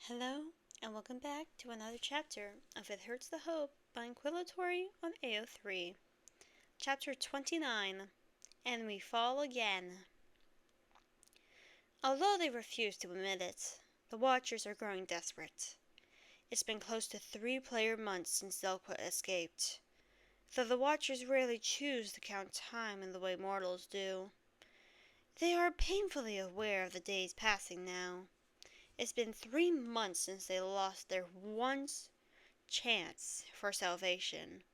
Hello, and welcome back to another chapter of It Hurts the Hope by Inquilatory on AO3. Chapter 29, And We Fall Again. Although they refuse to admit it, the Watchers are growing desperate. It's been close to 3 player months since Zelqua escaped, though the Watchers rarely choose to count time in the way mortals do. They are painfully aware of the days passing now. It's been 3 months since they lost their once chance for salvation,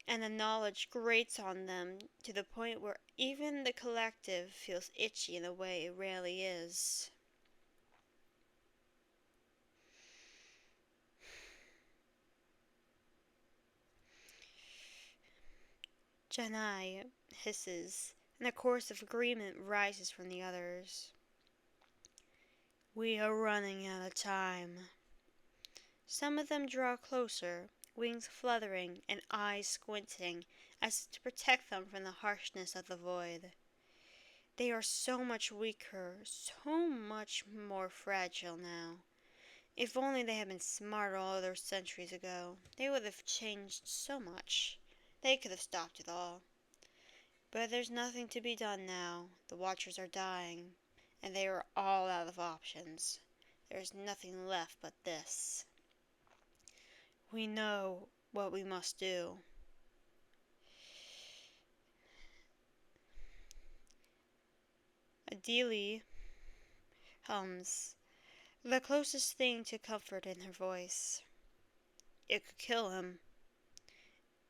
and the knowledge grates on them to the point where even the collective feels itchy in a way it rarely is. Janai hisses, and a chorus of agreement rises from the others. We are running out of time. Some of them draw closer, wings fluttering and eyes squinting as to protect them from the harshness of the void. They are so much weaker, so much more fragile now. If only they had been smarter all those centuries ago, they would have changed so much. They could have stopped it all. But there's nothing to be done now. The Watchers are dying, and they are all out of options. There's nothing left but this. We know what we must do. Adili hums, the closest thing to comfort in her voice. It could kill him.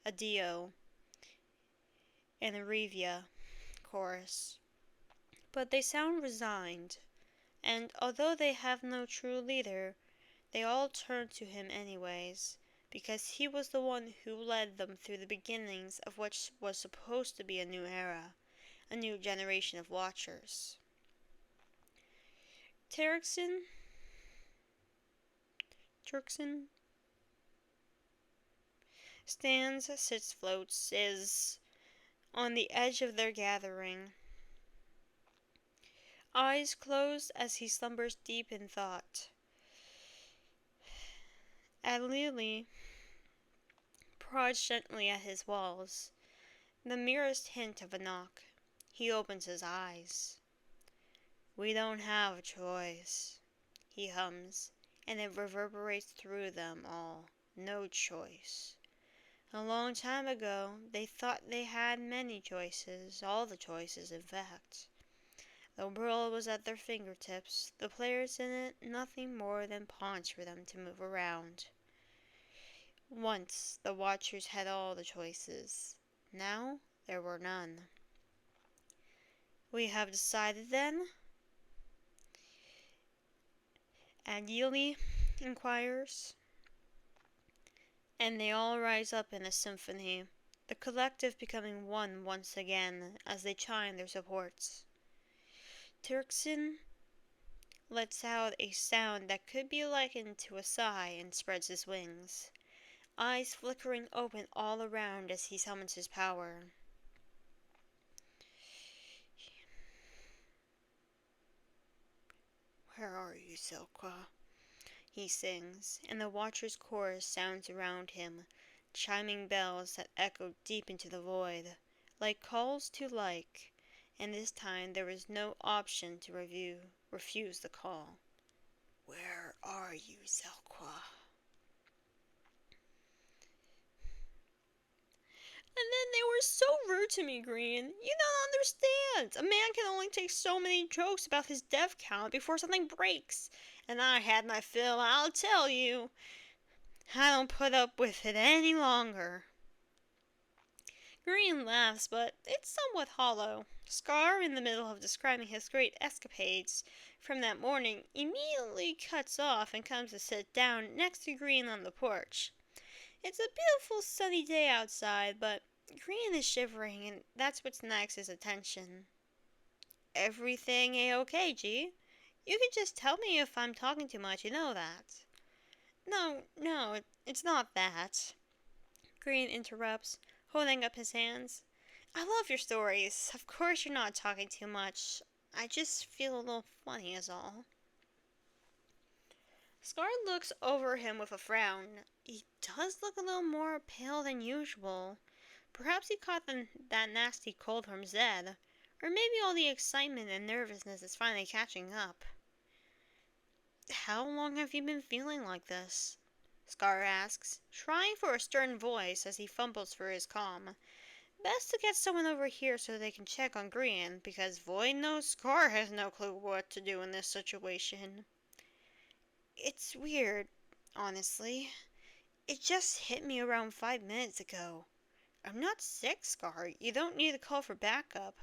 Adio and Arevia chorus. But they sound resigned, and although they have no true leader, they all turn to him anyways, because he was the one who led them through the beginnings of what was supposed to be a new era, a new generation of Watchers. Turkson stands, sits, floats, is on the edge of their gathering, eyes closed as he slumbers deep in thought. Adlili prods gently at his walls, the merest hint of a knock. He opens his eyes. We don't have a choice, he hums, and it reverberates through them all. No choice. A long time ago, they thought they had many choices, all the choices, in fact. The world was at their fingertips, the players in it nothing more than pawns for them to move around. Once, the Watchers had all the choices. Now, there were none. We have decided, then? Adili inquires. And they all rise up in a symphony, the collective becoming one once again as they chime their supports. Turkson lets out a sound that could be likened to a sigh and spreads his wings, eyes flickering open all around as he summons his power. Where are you, Zelqua? He sings, and the Watcher's chorus sounds around him, chiming bells that echo deep into the void, like calls to like, and this time there is no option to refuse the call. Where are you, Zelqua? And then they were so rude to me, Green. You don't understand. A man can only take so many jokes about his death count before something breaks. And I had my fill, I'll tell you. I don't put up with it any longer. Green laughs, but it's somewhat hollow. Scar, in the middle of describing his great escapades from that morning, immediately cuts off and comes to sit down next to Green on the porch. It's a beautiful sunny day outside, but Green is shivering, and that's what snags his attention. Everything A-okay, G? You can just tell me if I'm talking too much, you know that. No, it's not that. Green interrupts, holding up his hands. I love your stories. Of course you're not talking too much. I just feel a little funny is all. Scar looks over him with a frown. He does look a little more pale than usual. Perhaps he caught that nasty cold from Zed. Or maybe all the excitement and nervousness is finally catching up. How long have you been feeling like this? Scar asks, trying for a stern voice as he fumbles for his calm. Best to get someone over here so they can check on Grian, because Void knows Scar has no clue what to do in this situation. It's weird, honestly. It just hit me around 5 minutes ago. I'm not sick, Scar. You don't need to call for backup.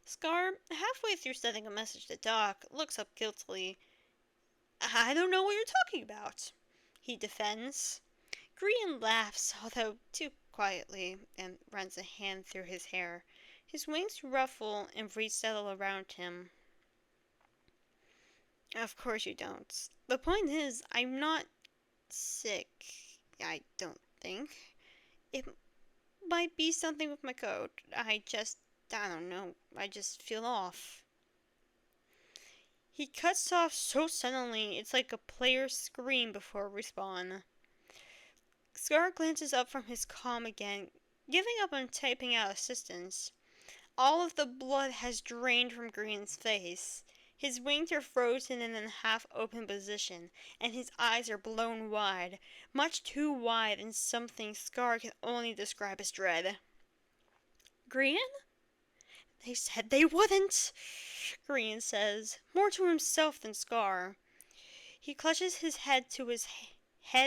Scar, halfway through sending a message to Doc, looks up guiltily. I don't know what you're talking about, he defends. Grian laughs, although too quietly, and runs a hand through his hair. His wings ruffle and resettle around him. Of course you don't. The point is, I'm not sick, I don't think. It might be something with my coat. I don't know. I just feel off. He cuts off so suddenly, it's like a player's scream before respawn. Scar glances up from his comm again, giving up on typing out assistance. All of the blood has drained from Grian's face. His wings are frozen in a half-open position, and his eyes are blown wide, much too wide in something Scar can only describe as dread. Grian? They said they wouldn't, Grian says, more to himself than Scar. He clutches his head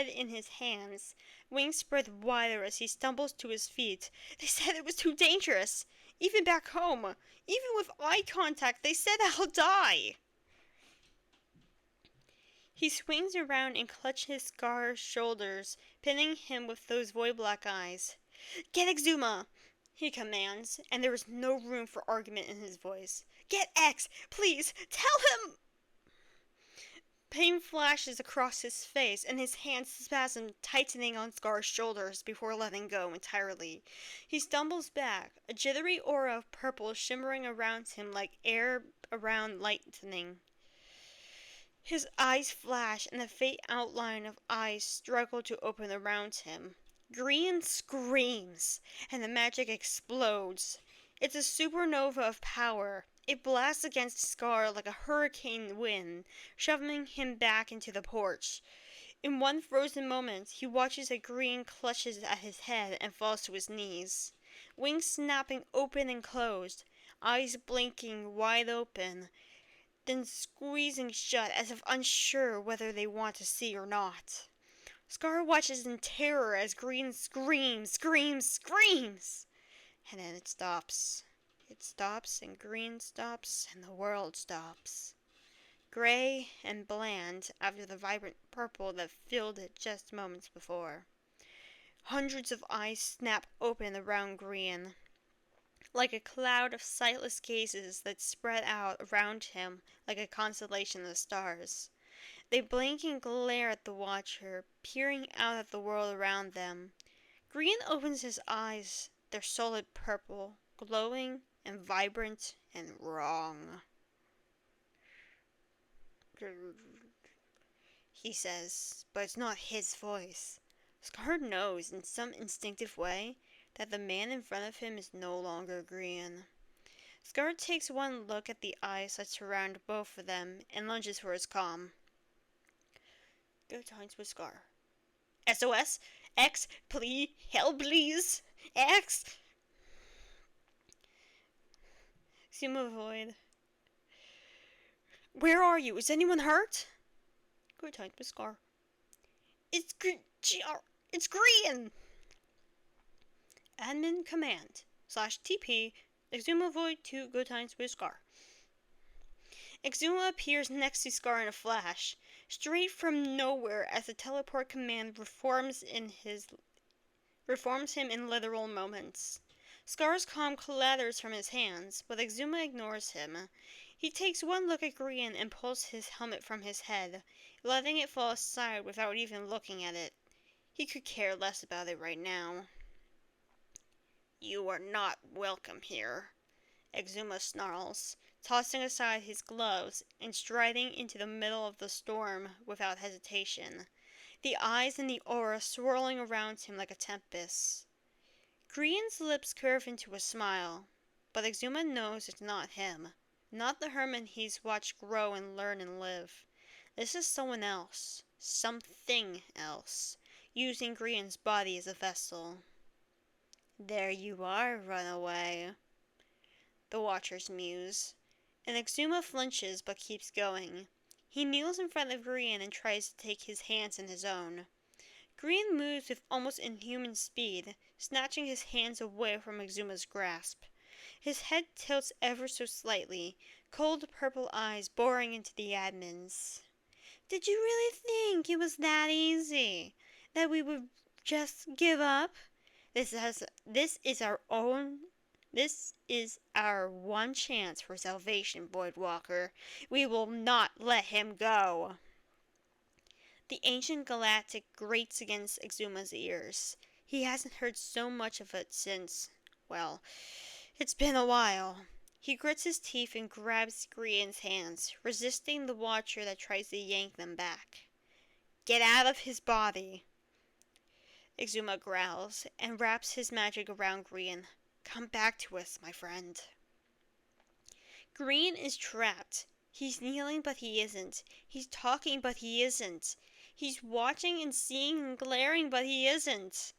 in his hands, wings spread wider as he stumbles to his feet. They said it was too dangerous. Even back home, even with eye contact, they said I'll die. He swings around and clutches Scar's shoulders, pinning him with those void-black eyes. Get Exuma, he commands, and there is no room for argument in his voice. Get X, please, tell him! Pain flashes across his face, and his hands spasm, tightening on Scar's shoulders before letting go entirely. He stumbles back, a jittery aura of purple shimmering around him like air around lightning. His eyes flash, and the faint outline of eyes struggle to open around him. Grian screams, and the magic explodes. It's a supernova of power. It blasts against Scar like a hurricane wind, shoving him back into the porch. In one frozen moment, he watches as Grian clutches at his head and falls to his knees. Wings snapping open and closed, eyes blinking wide open, then squeezing shut as if unsure whether they want to see or not. Scar watches in terror as Grian screams, and then it stops. It stops, and Grian stops, and the world stops. Gray and bland after the vibrant purple that filled it just moments before. Hundreds of eyes snap open around Grian, like a cloud of sightless gazes that spread out around him like a constellation of stars. They blink and glare at the watcher, peering out at the world around them. Grian opens his eyes, their solid purple, glowing and vibrant and wrong. He says, but it's not his voice. Scar knows in some instinctive way that the man in front of him is no longer Grian. Scar takes one look at the eyes that surround both of them and lunges for his comm. Go times with Scar. SOS? X, please, help please, X. Exuma Void. Where are you? Is anyone hurt? Go times with Scar. It's Grian! Admin command /TP Exuma Void to Go times with Scar. Exuma appears next to Scar in a flash, straight from nowhere as the teleport command reforms him in literal moments. Scar's comm clatters from his hands, but Exuma ignores him. He takes one look at Grian and pulls his helmet from his head, letting it fall aside without even looking at it. He could care less about it right now. You are not welcome here, Exuma snarls, tossing aside his gloves and striding into the middle of the storm without hesitation, the eyes and the aura swirling around him like a tempest. Grian's lips curve into a smile, but Exuma knows it's not him, not the hermit he's watched grow and learn and live. This is someone else, something else, using Grian's body as a vessel. There you are, runaway, the Watchers muse, and Exuma flinches but keeps going. He kneels in front of Grian and tries to take his hands in his own. Grian moves with almost inhuman speed, snatching his hands away from Exuma's grasp. His head tilts ever so slightly, cold purple eyes boring into the admin's. Did you really think it was that easy? That we would just give up? This is our one chance for salvation, Boyd Walker. We will not let him go. The ancient galactic grates against Exuma's ears. He hasn't heard so much of it since, well, it's been a while. He grits his teeth and grabs Grian's hands, resisting the Watcher that tries to yank them back. Get out of his body, Exuma growls, and wraps his magic around Grian. Come back to us, my friend. Grian is trapped. He's kneeling, but he isn't. He's talking, but he isn't. He's watching and seeing and glaring, but he isn't.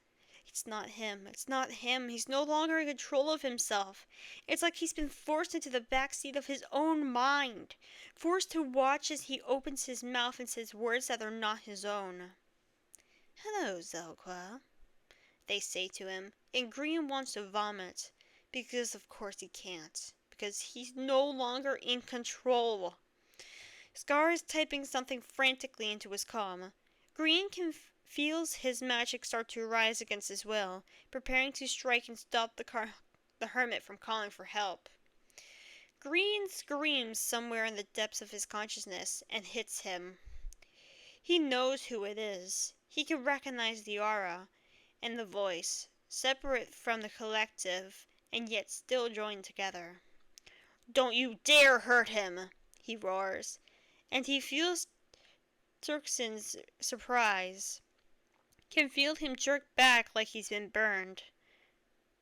It's not him. It's not him. He's no longer in control of himself. It's like he's been forced into the backseat of his own mind, forced to watch as he opens his mouth and says words that are not his own. Hello, Zelqua, they say to him, and Grian wants to vomit, because of course he can't, because he's no longer in control. Scar is typing something frantically into his comm. Grian feels his magic start to rise against his will, preparing to strike and stop the hermit from calling for help. Grian screams somewhere in the depths of his consciousness and hits him. He knows who it is. He can recognize the aura and the voice, separate from the collective and yet still joined together. Don't you dare hurt him, he roars, and he feels Turkson's surprise, can feel him jerk back like he's been burned.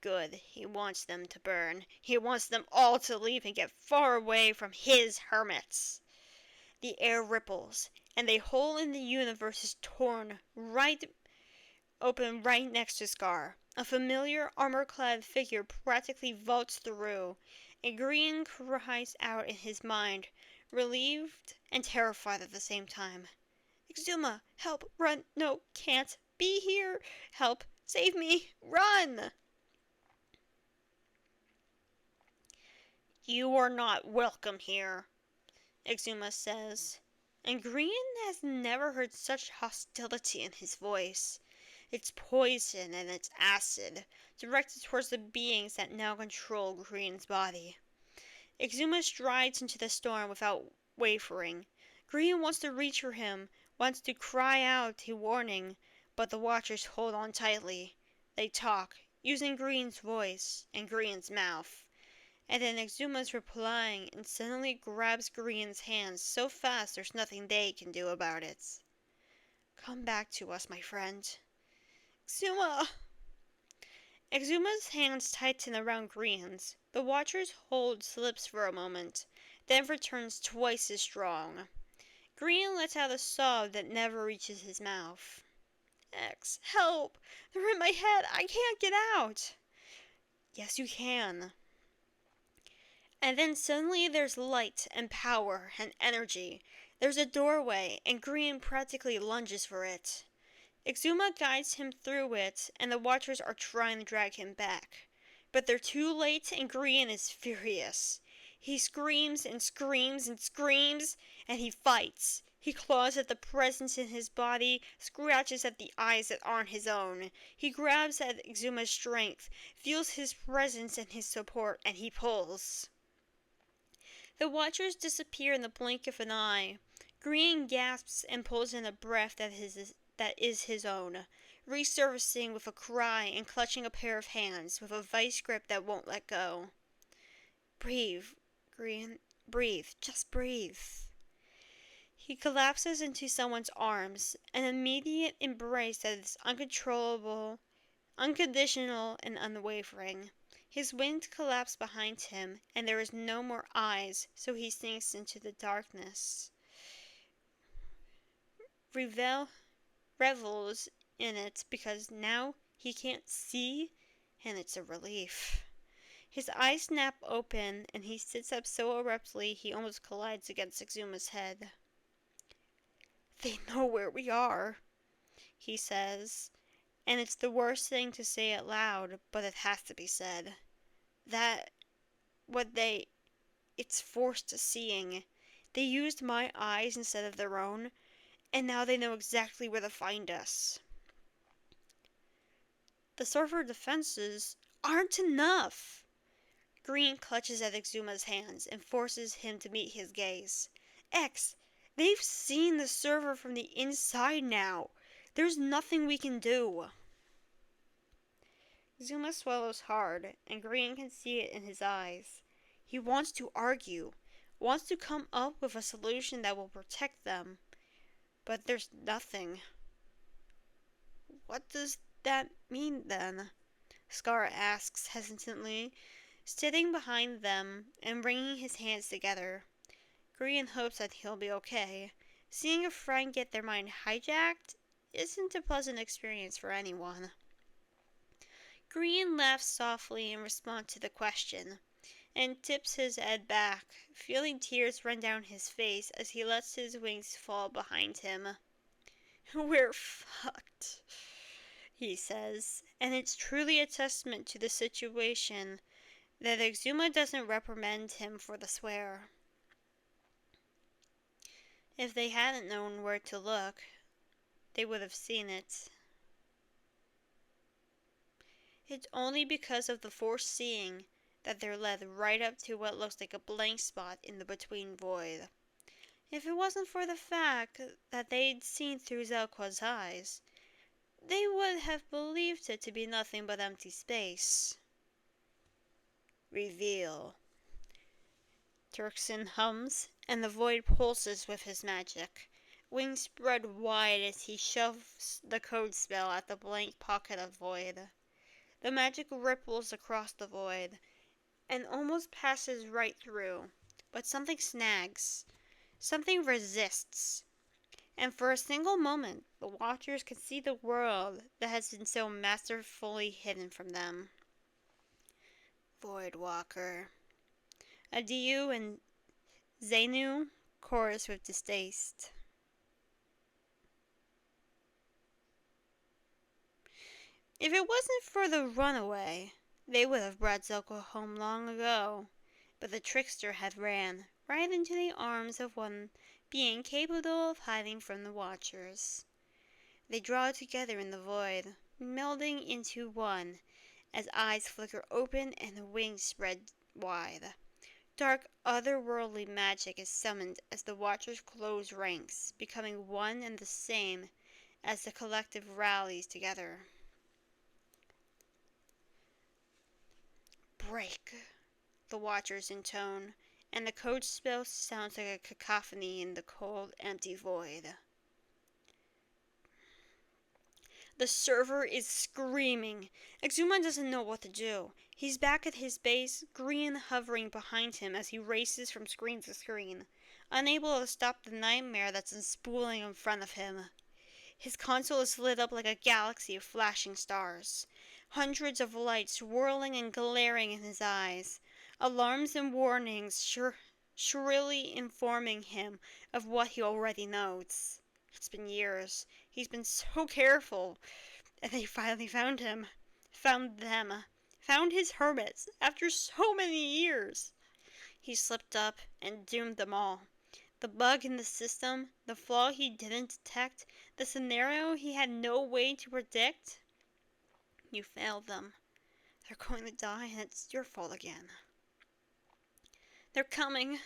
Good, he wants them to burn. He wants them all to leave and get far away from his hermits. The air ripples, and a hole in the universe is torn open right next to Scar. A familiar armor-clad figure practically vaults through, and Grian cries out in his mind, relieved and terrified at the same time. Exuma, help, run, no, can't, be here, help, save me, run! You are not welcome here, Exuma says, and Grian has never heard such hostility in his voice. It's poison and it's acid, directed towards the beings that now control Grian's body. Exuma strides into the storm without wavering. Grian wants to reach for him, wants to cry out a warning, but the Watchers hold on tightly. They talk, using Grian's voice and Grian's mouth. And then Exuma's replying and suddenly grabs Grian's hands so fast there's nothing they can do about it. Come back to us, my friend. Exuma! Exuma's hands tighten around Grian's. The Watcher's hold slips for a moment, then returns twice as strong. Grian lets out a sob that never reaches his mouth. X, help! They're in my head! I can't get out! Yes, you can. And then suddenly there's light and power and energy. There's a doorway, and Grian practically lunges for it. Exuma guides him through it, and the Watchers are trying to drag him back. But they're too late, and Grian is furious. He screams and screams and screams, and he fights. He claws at the presence in his body, scratches at the eyes that aren't his own. He grabs at Exuma's strength, feels his presence and his support, and he pulls. The Watchers disappear in the blink of an eye. Grian gasps and pulls in a breath that is his own, resurfacing with a cry and clutching a pair of hands with a vice grip that won't let go. Breathe, Grian. Breathe. Just breathe. He collapses into someone's arms, an immediate embrace that is uncontrollable, unconditional, and unwavering. His wings collapse behind him, and there is no more eyes, so he sinks into the darkness. Revels in it because now he can't see, and it's a relief. His eyes snap open, and he sits up so abruptly he almost collides against Exuma's head. They know where we are, he says, and it's the worst thing to say out loud, but it has to be said. It's forced to seeing. They used my eyes instead of their own, and now they know exactly where to find us. The surfer defenses aren't enough. Green clutches at Exuma's hands and forces him to meet his gaze. X, they've seen the server from the inside now. There's nothing we can do. Exuma swallows hard, and Green can see it in his eyes. He wants to argue, wants to come up with a solution that will protect them. But there's nothing. What does that mean then? Scar asks hesitantly, sitting behind them and wringing his hands together. Green hopes that he'll be okay. Seeing a friend get their mind hijacked isn't a pleasant experience for anyone. Green laughs softly in response to the question, and tips his head back, feeling tears run down his face as he lets his wings fall behind him. We're fucked, he says, and it's truly a testament to the situation that Exuma doesn't reprimand him for the swear. If they hadn't known where to look, they would have seen it. It's only because of the forced seeing that they're led right up to what looks like a blank spot in the between void. If it wasn't for the fact that they'd seen through Zelqua's eyes, they would have believed it to be nothing but empty space. Reveal. Turkson hums, and the void pulses with his magic. Wings spread wide as he shoves the code spell at the blank pocket of void. The magic ripples across the void, and almost passes right through, but something snags. Something resists. And for a single moment, the Watchers can see the world that has been so masterfully hidden from them. Voidwalker. Adieu and Xenu chorus with distaste. If it wasn't for the runaway, they would have brought Zelqa home long ago. But the trickster had ran right into the arms of one being capable of hiding from the Watchers. They draw together in the void, melding into one, as eyes flicker open and wings spread wide. Dark, otherworldly magic is summoned as the Watchers close ranks, becoming one and the same as the collective rallies together. Break, the Watchers intone, and the code spell sounds like a cacophony in the cold, empty void. The server is screaming. Exuma doesn't know what to do. He's back at his base, Green hovering behind him as he races from screen to screen, unable to stop the nightmare that's unspooling in front of him. His console is lit up like a galaxy of flashing stars. Hundreds of lights whirling and glaring in his eyes. Alarms and warnings shrilly informing him of what he already knows. It's been years. He's been so careful. And they finally found him. Found them. Found his hermits after so many years. He slipped up and doomed them all. The bug in the system, the flaw he didn't detect, the scenario he had no way to predict. You failed them. They're going to die and it's your fault again. They're coming,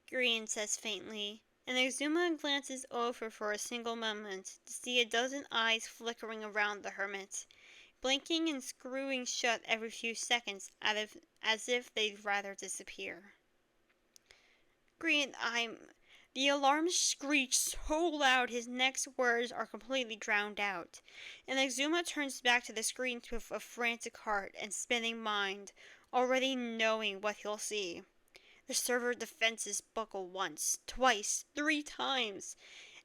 Green says faintly, and Exuma glances over for a single moment to see a dozen eyes flickering around the hermit, blinking and screwing shut every few seconds as if they'd rather disappear. Green, The alarm screeched so loud his next words are completely drowned out, and Exuma turns back to the screen with a frantic heart and spinning mind, already knowing what he'll see. The server defenses buckle once, twice, 3 times,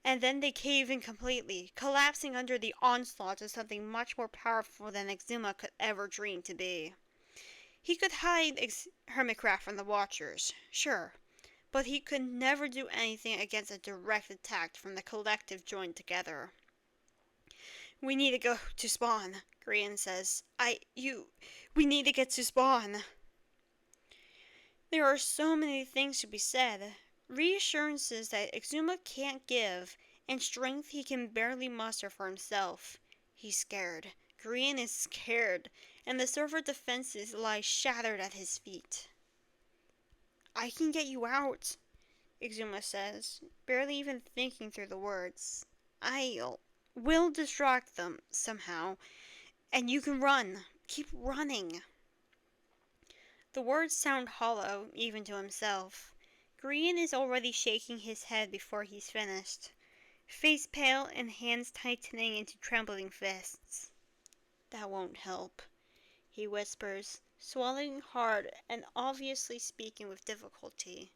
and then they cave in completely, collapsing under the onslaught of something much more powerful than Exuma could ever dream to be. He could hide Hermitcraft from the Watchers, sure, but he could never do anything against a direct attack from the collective joined together. We need to go to spawn, Grian says. We need to get to spawn. There are so many things to be said. Reassurances that Exuma can't give, and strength he can barely muster for himself. He's scared. Grian is scared, and the server defenses lie shattered at his feet. I can get you out, Exuma says, barely even thinking through the words. Will distract them, somehow, and you can run. Keep running. The words sound hollow, even to himself. Grian is already shaking his head before he's finished, face pale and hands tightening into trembling fists. That won't help, he whispers, swallowing hard and obviously speaking with difficulty.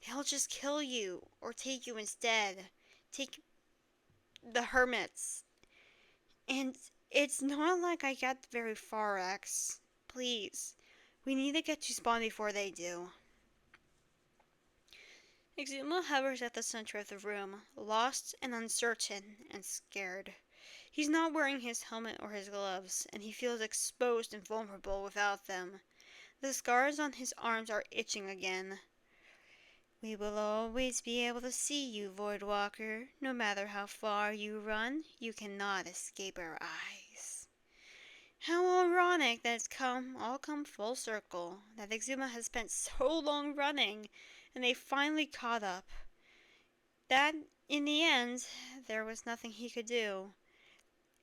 They'll just kill you, or take you instead. Take the hermits. And it's not like I got very far, X. Please, we need to get to spawn before they do. Exuma hovers at the center of the room, lost and uncertain and scared. He's not wearing his helmet or his gloves, and he feels exposed and vulnerable without them. The scars on his arms are itching again. We will always be able to see you, Voidwalker. No matter how far you run, you cannot escape our eyes. How ironic that it's all come full circle, that Exuma has spent so long running, and they finally caught up. That, in the end, there was nothing he could do,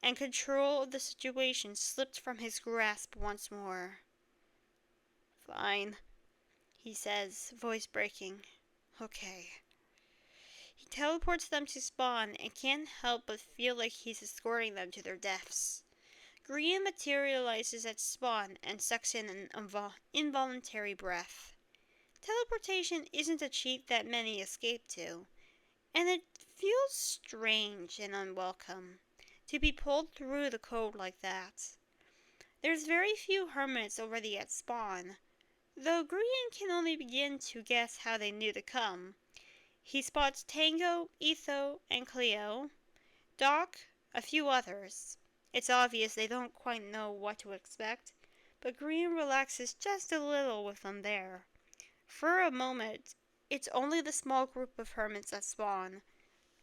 and control of the situation slipped from his grasp once more. Fine, he says, voice breaking. Okay. He teleports them to spawn and can't help but feel like he's escorting them to their deaths. Grian materializes at spawn and sucks in an involuntary breath. Teleportation isn't a cheat that many escape to, and it feels strange and unwelcome to be pulled through the code like that. There's very few hermits already at spawn, though Grian can only begin to guess how they knew to come. He spots Tango, Etho, and Cleo, Doc, a few others. It's obvious they don't quite know what to expect, but Grian relaxes just a little with them there. For a moment, it's only the small group of hermits that spawn,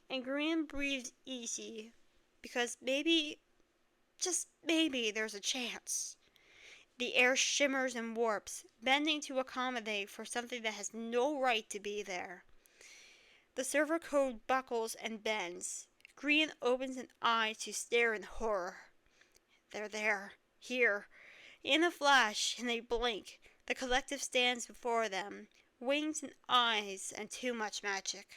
and Grian breathes easy, because maybe, just maybe, there's a chance. The air shimmers and warps, bending to accommodate for something that has no right to be there. The server code buckles and bends. Grian opens an eye to stare in horror. They're there, here. In a flash, in a blink, the collective stands before them, wings and eyes and too much magic.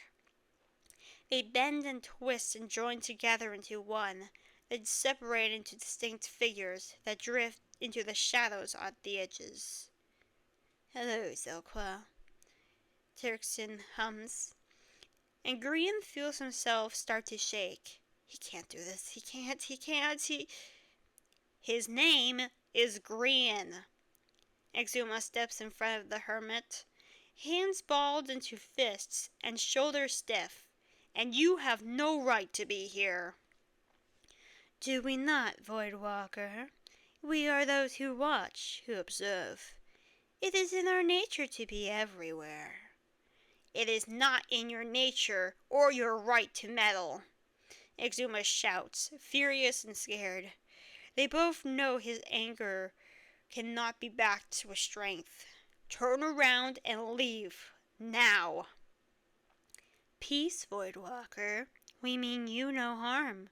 They bend and twist and join together into one, then separate into distinct figures that drift into the shadows at the edges. Hello, Zelqua, Tirkson hums, and Grian feels himself start to shake. He can't do this. He can't. His name is Grian. Exuma steps in front of the hermit, hands balled into fists and shoulders stiff. And you have no right to be here. Do we not, Voidwalker? We are those who watch, who observe. It is in our nature to be everywhere. It is not in your nature or your right to meddle, Exuma shouts, furious and scared. They both know his anger cannot be backed with strength. Turn around and leave, now. Peace, Voidwalker. We mean you no harm.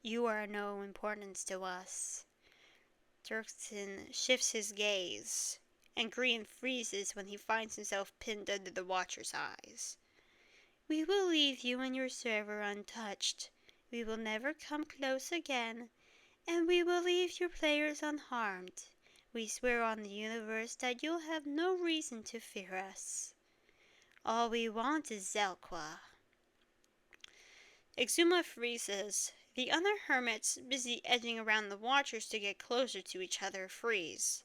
You are no importance to us. Dirksen shifts his gaze. and Green freezes when he finds himself pinned under the Watcher's eyes. "We will leave you and your server untouched. We will never come close again, and we will leave your players unharmed. We swear on the universe that you'll have no reason to fear us. All we want is Zelqua." Exuma freezes. The other hermits, busy edging around the Watchers to get closer to each other, freeze.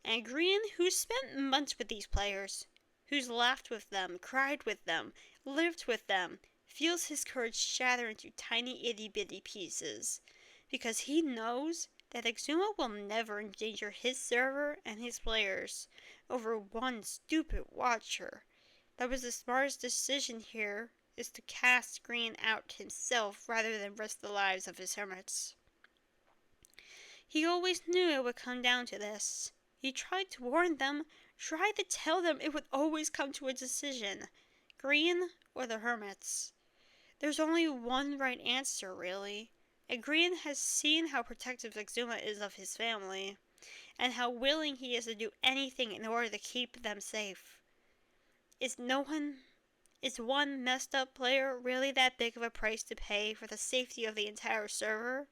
And Grian, who's spent months with these players, who's laughed with them, cried with them, lived with them, feels his courage shatter into tiny itty-bitty pieces, because he knows that Exuma will never endanger his server and his players over one stupid Watcher. That was the smartest decision here, is to cast Green out himself rather than risk the lives of his hermits. He always knew it would come down to this. He tried to warn them, tried to tell them it would always come to a decision. Green or the hermits. There's only one right answer, really. And Green has seen how protective Exuma is of his family, and how willing he is to do anything in order to keep them safe. Is one messed up player really that big of a price to pay for the safety of the entire server?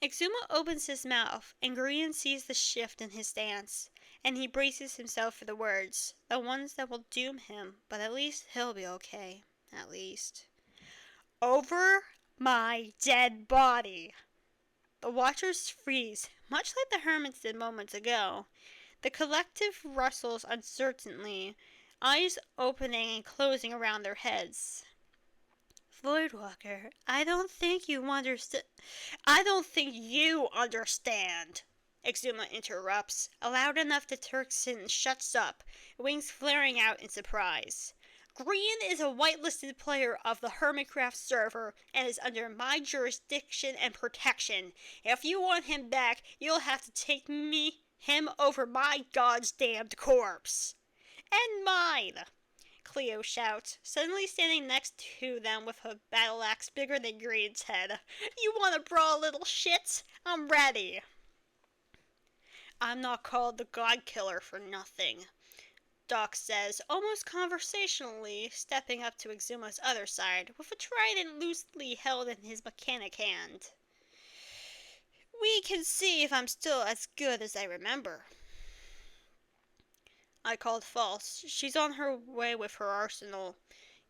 Exuma opens his mouth, and Green sees the shift in his stance, and he braces himself for the words, the ones that will doom him, but at least he'll be okay. At least. "Over my dead body!" The Watchers freeze, much like the hermits did moments ago. The collective rustles uncertainly, eyes opening and closing around their heads. "Voidwalker, I don't think you understand," Exuma interrupts, loud enough that Turkson shuts up, wings flaring out in surprise. "Green is a whitelisted player of the Hermitcraft server and is under my jurisdiction and protection. If you want him back, you'll have to take him over my God's damned corpse." "And mine!" Cleo shouts, suddenly standing next to them with a battle axe bigger than Green's head. "You want to brawl, little shits? I'm ready." "I'm not called the God Killer for nothing," Doc says, almost conversationally, stepping up to Exuma's other side, with a trident loosely held in his mechanic hand. "We can see if I'm still as good as I remember." "I called false. She's on her way with her arsenal,"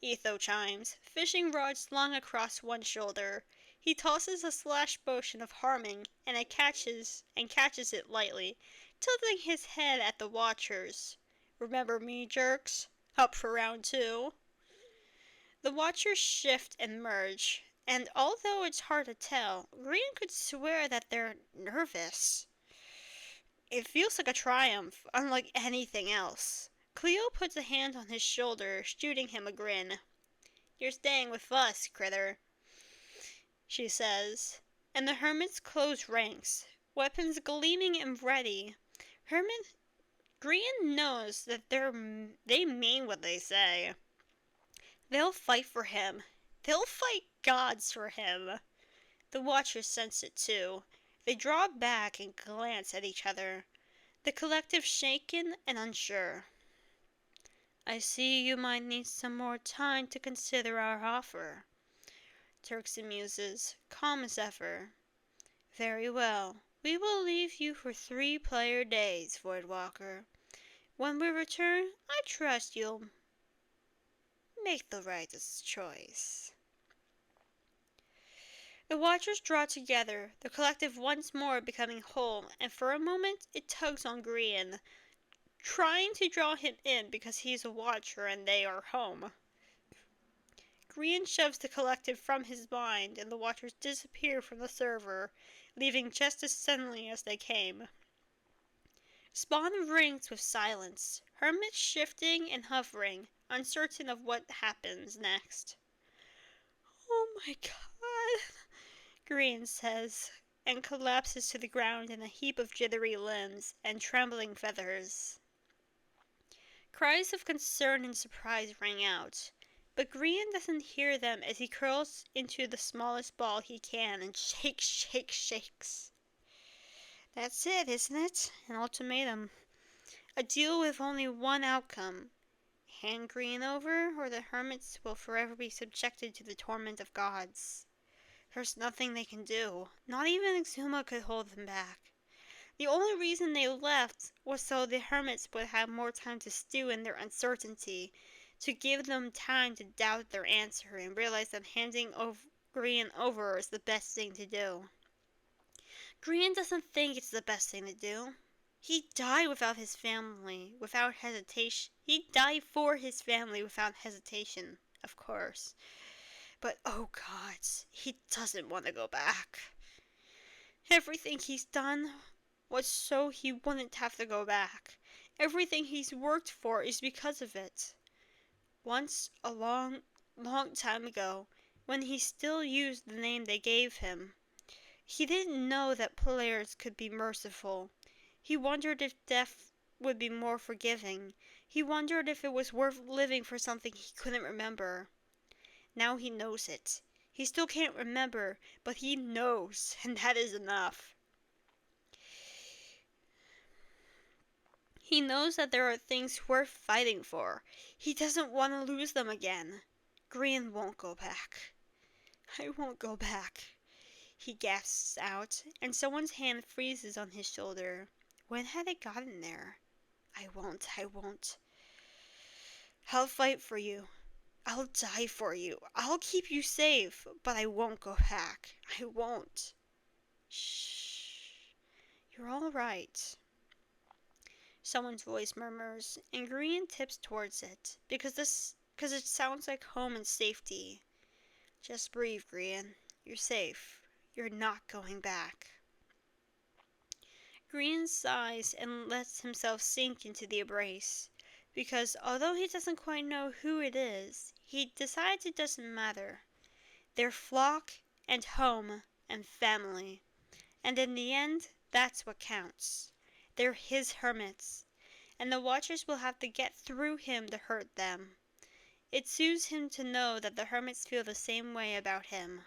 Etho chimes, fishing rod slung across one shoulder. He tosses a slash motion of harming, and catches it lightly, tilting his head at the Watchers. "Remember me, jerks? Up for round 2? The Watchers shift and merge, and although it's hard to tell, Green could swear that they're nervous. It feels like a triumph, unlike anything else. Cleo puts a hand on his shoulder, shooting him a grin. "You're staying with us, critter," she says, and the hermits close ranks, weapons gleaming and ready. Green knows that they mean what they say. They'll fight for him. They'll fight gods for him. The Watchers sense it too. They draw back and glance at each other, the collective shaken and unsure. "I see you might need some more time to consider our offer," Turkson muses, calm as ever. "Very well. We will leave you for 3 player days, Voidwalker. When we return, I trust you'll make the right choice." The Watchers draw together, the collective once more becoming whole, and for a moment it tugs on Green, trying to draw him in because he's a Watcher and they are home. Green shoves the collective from his mind, and the Watchers disappear from the server, leaving just as suddenly as they came. Spawn rings with silence, hermits shifting and hovering, uncertain of what happens next. "Oh my God," Green says, and collapses to the ground in a heap of jittery limbs and trembling feathers. Cries of concern and surprise ring out, but Green doesn't hear them as he curls into the smallest ball he can and shakes. That's it, isn't it? An ultimatum. A deal with only one outcome. Hand Green over, or the hermits will forever be subjected to the torment of gods. There's nothing they can do. Not even Exuma could hold them back. The only reason they left was so the hermits would have more time to stew in their uncertainty, to give them time to doubt their answer and realize that handing Green over is the best thing to do. Green doesn't think it's the best thing to do. He died without his family, without hesitation. He died for his family without hesitation, of course. But oh gods, he doesn't want to go back. Everything he's done was so he wouldn't have to go back. Everything he's worked for is because of it. Once, a long, long time ago, when he still used the name they gave him, he didn't know that players could be merciful. He wondered if death would be more forgiving. He wondered if it was worth living for something he couldn't remember. Now he knows it. He still can't remember, but he knows, and that is enough. He knows that there are things worth fighting for. He doesn't want to lose them again. Green won't go back. I won't go back, he gasps out, and someone's hand freezes on his shoulder. When had it gotten there? I won't. I'll fight for you. I'll die for you. I'll keep you safe, but I won't go back. I won't. Shh. You're all right. Someone's voice murmurs, and Green tips towards it, because it sounds like home and safety. Just breathe, Green. You're safe. You're not going back. Green sighs and lets himself sink into the embrace, because although he doesn't quite know who it is, he decides it doesn't matter. They're flock and home and family, and in the end, that's what counts. They're his hermits, and the Watchers will have to get through him to hurt them. It soothes him to know that the hermits feel the same way about him.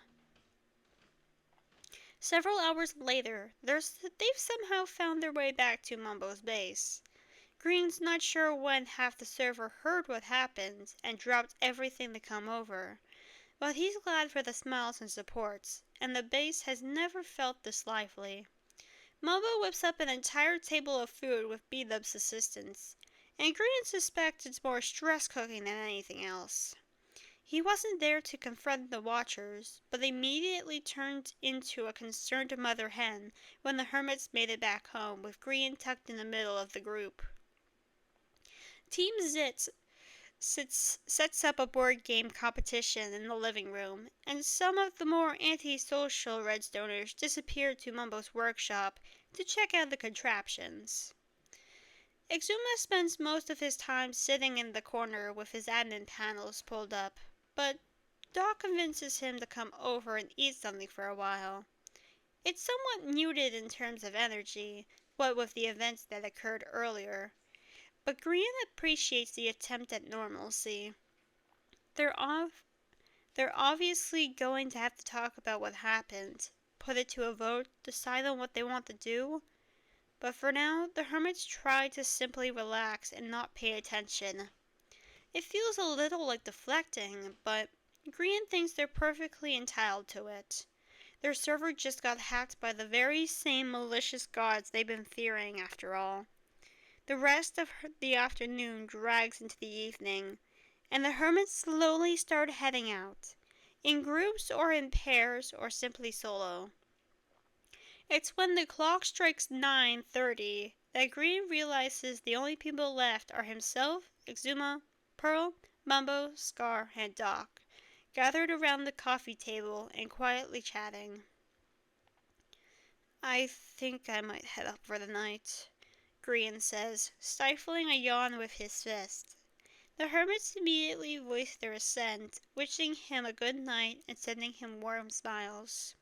Several hours later, they've somehow found their way back to Mumbo's base. Green's not sure when half the server heard what happened and dropped everything to come over, but he's glad for the smiles and supports, and the base has never felt this lively. Mumbo whips up an entire table of food with B-Dub's assistance, and Green suspects it's more stress cooking than anything else. He wasn't there to confront the Watchers, but immediately turned into a concerned mother hen when the hermits made it back home, with Green tucked in the middle of the group. Team Zit sets up a board game competition in the living room, and some of the more antisocial Redstoners disappeared to Mumbo's workshop to check out the contraptions. Exuma spends most of his time sitting in the corner with his admin panels pulled up, but Doc convinces him to come over and eat something for a while. It's somewhat muted in terms of energy, what with the events that occurred earlier, but Green appreciates the attempt at normalcy. They're obviously going to have to talk about what happened, put it to a vote, decide on what they want to do, but for now, the hermits try to simply relax and not pay attention. It feels a little like deflecting, but Green thinks they're perfectly entitled to it. Their server just got hacked by the very same malicious gods they've been fearing, after all. The rest of the afternoon drags into the evening, and the hermits slowly start heading out, in groups or in pairs or simply solo. It's when the clock strikes 9:30 that Green realizes the only people left are himself, Exuma, Pearl, Mumbo, Scar, and Doc, gathered around the coffee table and quietly chatting. I think I might head up for the night, Green says, stifling a yawn with his fist. The hermits immediately voice their assent, wishing him a good night and sending him warm smiles.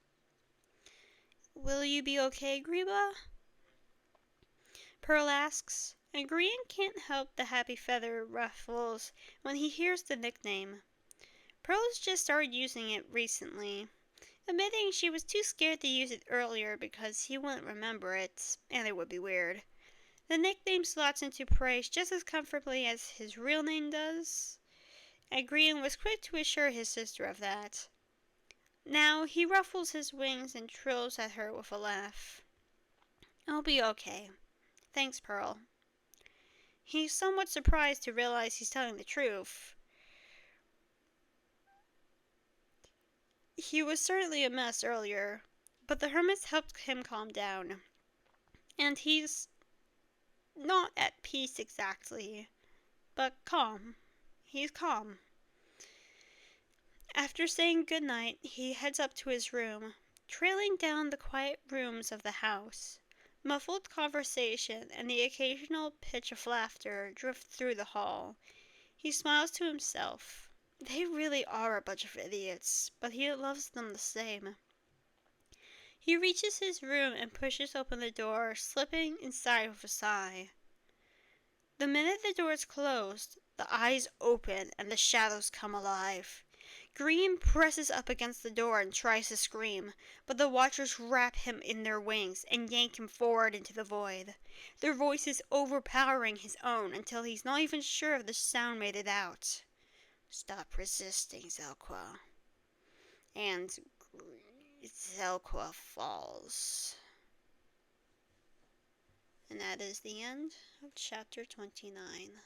Will you be okay, Greba? Pearl asks, and Green can't help the happy feather ruffles when he hears the nickname. Pearl's just started using it recently. admitting she was too scared to use it earlier because he wouldn't remember it, and it would be weird. The nickname slots into praise just as comfortably as his real name does, and Green was quick to assure his sister of that. Now he ruffles his wings and trills at her with a laugh. I'll be okay. Thanks, Pearl. He's somewhat surprised to realize he's telling the truth. He was certainly a mess earlier, but the hermits helped him calm down. And he's not at peace exactly, but calm. He's calm. After saying goodnight, he heads up to his room, trailing down the quiet rooms of the house. Muffled conversation and the occasional pitch of laughter drift through the hall. He smiles to himself. They really are a bunch of idiots, but he loves them the same. He reaches his room and pushes open the door, slipping inside with a sigh. The minute the door is closed, the eyes open and the shadows come alive. Green presses up against the door and tries to scream, but the watchers wrap him in their wings and yank him forward into the void, their voices overpowering his own until he's not even sure if the sound made it out. Stop resisting, Zelqua. And Zelqua falls. And that is the end of chapter 29.